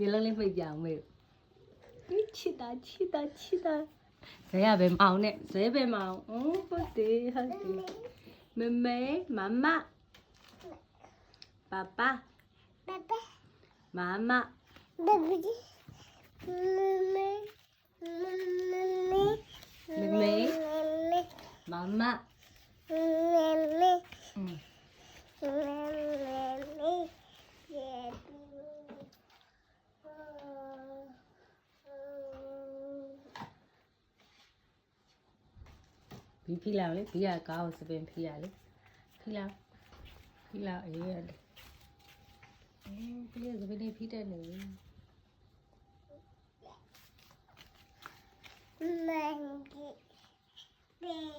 မျက်လုံးလေးပိတ်ပြအောင်မေချစ်တာဇဲရပဲမအောင်နဲ့ဇဲပဲမအောင်ဟုတ်တယ်မမေမမပါပါမမမမေမမဖီလာလေဖီရကောင်းစပင်ဖီရလေဖီလာအေးရတယ်ဖီရစပင်ဖီတဲ့နေမန်ကြီး